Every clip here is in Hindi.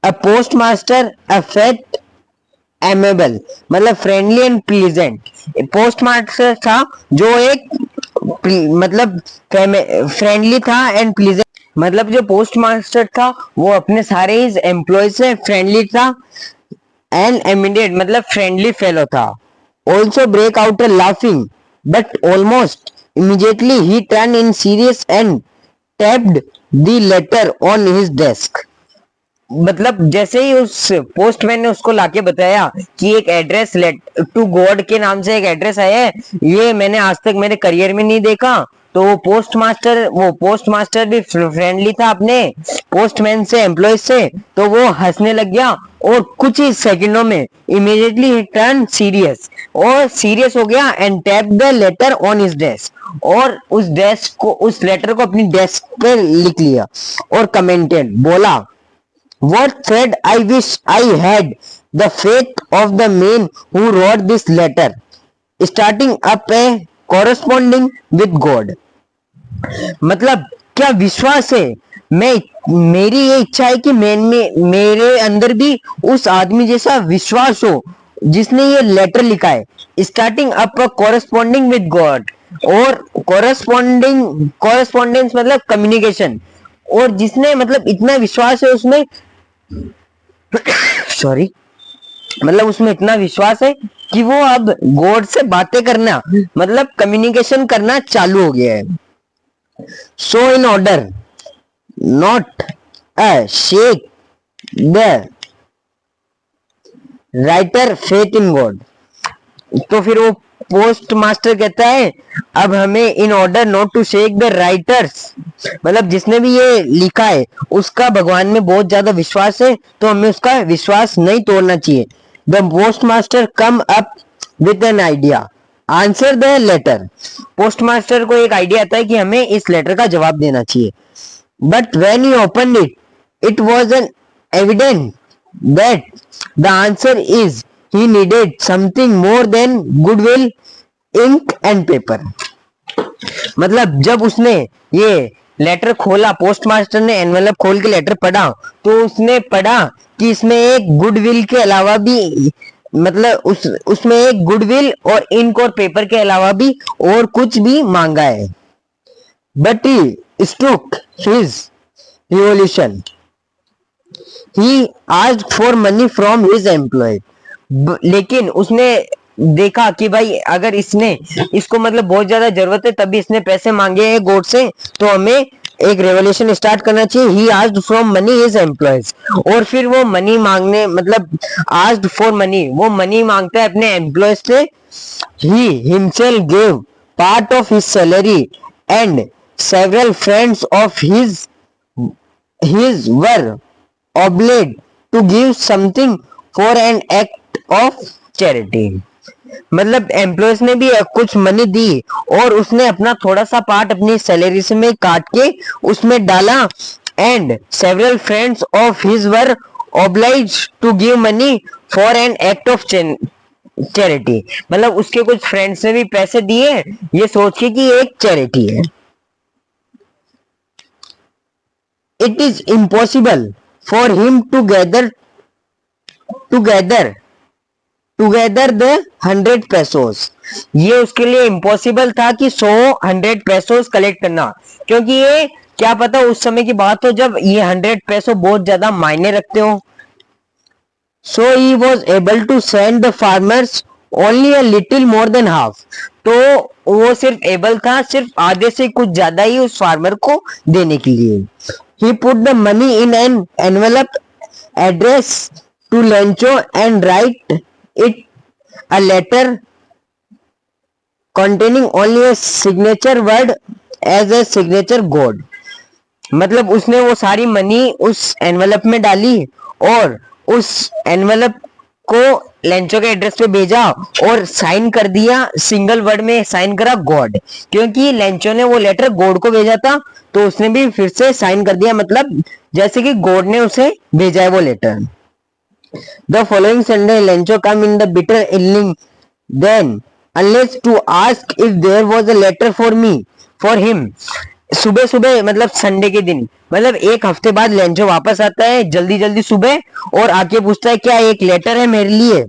A post master a fat amiable, मतलब friendly and pleasant. Post master था जो एक मतलब फ्रेंडली था एंड प्लीजेंट, मतलब जो पोस्ट मास्टर था वो अपने सारे एम्प्लॉय से फ्रेंडली था एंड इमीडिएट मतलब फ्रेंडली फेलो था। Also break out a laughing but almost immediately he turned in serious and tapped the letter on his desk। मतलब जैसे ही उस पोस्टमैन ने उसको लाके बताया कि एक एड्रेस लेट टू गॉड के नाम से एक एड्रेस आया है, ये मैंने आज तक मेरे करियर में नहीं देखा, तो वो पोस्ट मास्टर भी फ्रेंडली था अपने पोस्टमैन से एम्प्लॉय से, तो वो हंसने लग गया और कुछ ही सेकंडों में इमीडिएटली ही टर्न सीरियस, और सीरियस हो गया and tap the later on his desk, और उस लेटर को अपनी डेस्क पे लिख लिया और कमेंटेड बोला, what thread I wish I had the faith of the man who wrote this letter, starting up a corresponding with God। मतलब क्या विश्वास है, मैं मेरी ये इच्छा है कि मेरे अंदर भी उस आदमी जैसा विश्वास हो जिसने ये लेटर लिखा है, starting up a corresponding with God, और कॉरेस्पॉन्डेंस मतलब कम्युनिकेशन, और जिसने मतलब इतना विश्वास है उसमें सॉरी मतलब उसमें इतना विश्वास है कि वो अब गॉड से बातें करना मतलब कम्युनिकेशन करना चालू हो गया है। So in order not a shake the writer faith in God, तो फिर वो पोस्ट मास्टर कहता है अब हमें in order not to shake the writers, मतलब जिसने भी ये लिखा है उसका भगवान में बहुत ज्यादा विश्वास है, तो हमें उसका विश्वास नहीं तोड़ना चाहिए। The post master come up with an idea, answer the letter. Post master को एक आइडिया आता है कि हमें इस लेटर का जवाब देना चाहिए, but when you open it was an evident that the answer is he needed something more than goodwill, ink and paper। मतलब जब उसने ये लेटर खोला, पोस्ट मास्टर ने एनवेलप खोल के लेटर पढ़ा, तो उसने पढ़ा कि इसमें एक गुडविल के अलावा भी मतलब उसमें एक गुडविल और इंक और पेपर के अलावा भी और कुछ भी मांगा है। But he stuck his revolution, he asked for money from his employ, लेकिन उसने देखा कि भाई अगर इसको मतलब बहुत ज्यादा जरूरत है तभी इसने पैसे मांगे हैं गॉड से, तो हमें एक रेवोल्यूशन स्टार्ट करना चाहिए। He asked from money his employees, और फिर वो मनी मांगने मतलब आस्क्ड फॉर मनी, वो मनी मांगता है अपने एम्प्लॉयज से। He himself gave part of his salary and several friends of his were obliged to give something for an act of charity। मतलब एम्प्लॉयज ने भी कुछ मनी दी और उसने अपना थोड़ा सा पार्ट अपनी सैलरी से में काट के उसमें डाला, and several friends of his were obliged to give money for an act of charity, मतलब उसके कुछ फ्रेंड्स ने भी पैसे दिए ये सोच के कि एक चैरिटी है। It is impossible for him to gather the 100 pesos, ये उसके लिए इम्पॉसिबल था कि 100 पेसोस कलेक्ट करना, क्योंकि ये क्या पता उस समय की बात हो जब ये 100 पेसो बहुत ज्यादा मायने रखते हो। So he was able to send the farmers only a little more than half, तो वो सिर्फ एबल था सिर्फ आधे से कुछ ज्यादा ही उस फार्मर को देने के लिए। He put the money in an envelope addressed to Lencho and write it a letter containing only a signature word as a signature god। मतलब उसने वो सारी मनी उस एनवेलप में डाली और उस एनवेलप को लेंचो के एड्रेस पे भेजा और साइन कर दिया, सिंगल वर्ड में साइन करा गॉड, क्योंकि लेंचो ने वो लेटर गॉड को भेजा था तो उसने भी फिर से साइन कर दिया, मतलब जैसे कि गॉड ने उसे भेजा है वो letter. The following Sunday Lencho come in the bitter evening then unless to ask if there was a letter for him, सुबह सुबह मतलब संडे के दिन, मतलब एक हफ्ते बाद लेंचो वापस आता है जल्दी जल्दी सुबह और आके पूछता है क्या एक लेटर है मेरे लिए।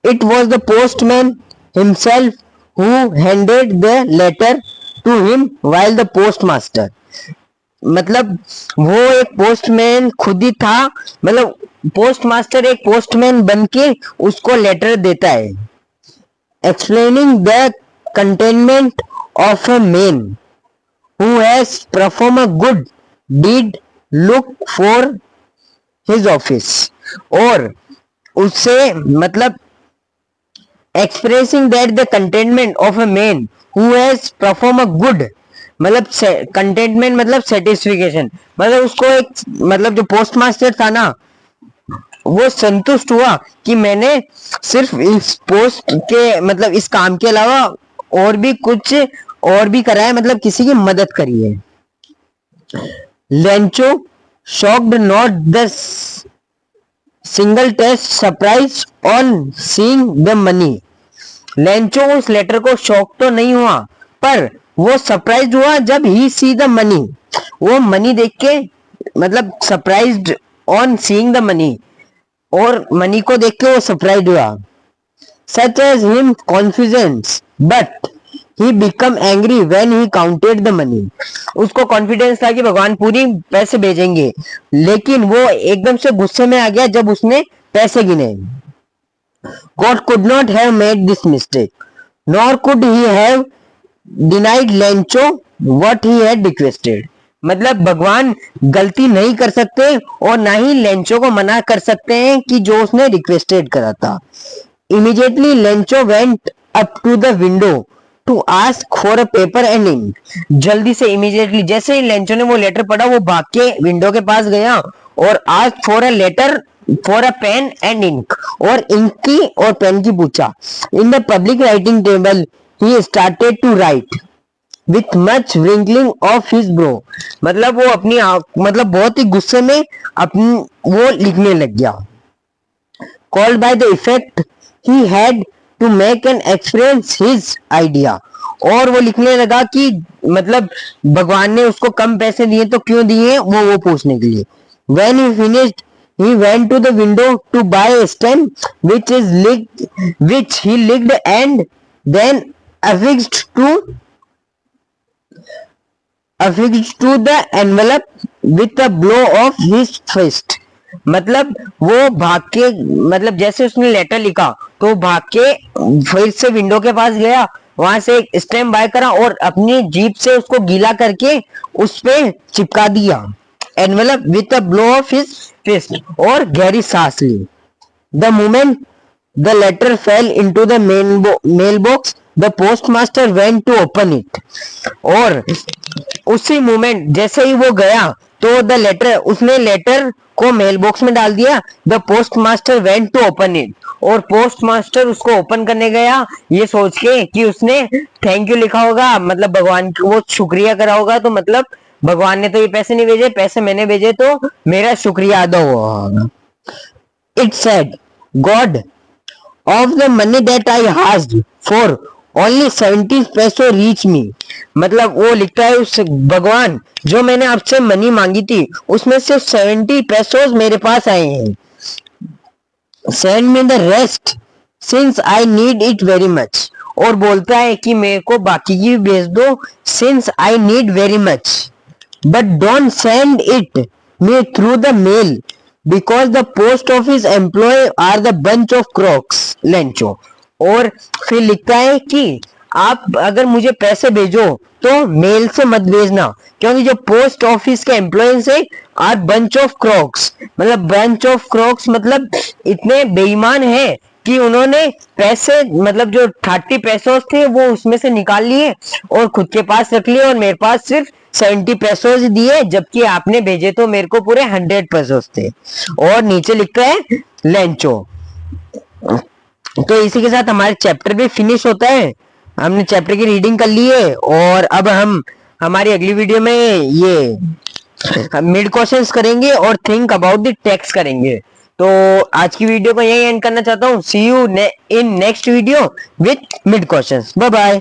It was the postman himself who handed the letter to him while the post master. मतलब वो एक पोस्टमैन खुद ही था, मतलब पोस्ट मास्टर एक पोस्टमैन बन के उसको लेटर देता है, explaining the containment of a man who has performed a good deed look for his office। और उससे मतलब expressing that the contentment of a man who has performed a good, मतलब contentment मतलब satisfaction, मतलब उसको एक मतलब जो पोस्ट मास्टर था ना वो संतुष्ट हुआ कि मैंने सिर्फ इस पोस्ट के मतलब इस काम के अलावा और भी कुछ और भी करा है, मतलब किसी की मदद करी है। Lencho shocked not the single test surprise on seeing the money। Lencho उस लेटर को शॉक तो नहीं हुआ पर वो सरप्राइज हुआ जब ही सी द मनी, वो मनी देख के मतलब surprised on seeing the money, और मनी को देख के वो सरप्राइज हुआ। Such as him confidence but he become angry when he counted the money। उसको कॉन्फिडेंस था कि भगवान पूरी पैसे भेजेंगे, लेकिन वो एकदम से गुस्से में आ गया जब उसने पैसे गिने। God could not have made this mistake, nor could he have denied Lencho what he had requested। मतलब भगवान गलती नहीं कर सकते और ना ही लेंचो को मना कर सकते हैं कि जो उसने रिक्वेस्टेड करा था। Immediately Lencho went up to the window to ask for a paper and ink. जल्दी से इमीडिएटली जैसे ही लेंचो ने वो लेटर पढ़ा वो भाग के विंडो के पास गया और ask for a letter for a pen and ink, और इंक की और पेन की पूछा। In the public writing table he started to write with much wrinkling of his brow. मतलब वो अपनी मतलब बहुत ही गुस्से में अपनी वो लिखने लग गया। Called by the effect he had to make an experience his idea. और वो लिखने लगा कि मतलब भगवान ने उसको कम पैसे दिए तो क्यों दिए वो पूछने के लिए। When he finished, he went to the window to buy a stamp which he licked and then affixed to the envelope with a blow of his fist। मतलब वो भाग के मतलब जैसे उसने लेटर लिखा तो भाग के फिर से विंडो के पास गया, वहां से एक स्टैम्प बाय करा और अपनी जीप से उसको गीला करके उस पे चिपका दिया, envelope with a blow of his fist, और गहरी सांस ली। The moment the letter fell into the mail box the postmaster went to open it. और उसी मोमेंट जैसे ही वो गया तो द लेटर उसने लेटर को मेल बॉक्स में डाल दिया। The post master went to open it, और पोस्ट मास्टर उसको ओपन करने गया ये सोच के कि उसने थैंक यू लिखा होगा, मतलब भगवान को वो शुक्रिया करा होगा, तो मतलब भगवान ने तो ये पैसे नहीं भेजे, पैसे मैंने भेजे तो मेरा शुक्रिया अदा हुआ होगा। It said God of the money that I asked for only 70 पैसों रीच मी। मतलब वो लिखता है उस भगवान जो मैंने आपसे मनी मांगी थी उसमें से 70 पैसों मेरे पास आए हैं। Send me the rest since I need it very much. और बोलता है कि मेरे को बाकी की भी भेज दो since I need very much, but don't send it me through the mail because the post office employee are the bunch of crooks Lencho. और फिर लिखता है कि आप अगर मुझे पैसे भेजो तो मेल से मत भेजना क्योंकि जो पोस्ट ऑफिस के एम्प्लॉयज है आर बंच ऑफ क्रॉक्स। मतलब बंच ऑफ क्रॉक्स मतलब इतने बेईमान है कि उन्होंने पैसे मतलब जो 30 पैसों थे वो उसमें से निकाल लिए और खुद के पास रख लिए और मेरे पास सिर्फ 70 पैसों दिए, जबकि आपने भेजे तो मेरे को पूरे 100 पैसों थे। और नीचे लिखता है लेंचो। तो इसी के साथ हमारे चैप्टर भी फिनिश होता है। हमने चैप्टर की रीडिंग कर ली है और अब हम हमारी अगली वीडियो में ये मिड क्वेश्चंस करेंगे और थिंक अबाउट द टेक्स्ट करेंगे। तो आज की वीडियो को यही एंड करना चाहता हूँ। See you in next video with mid questions. Bye bye.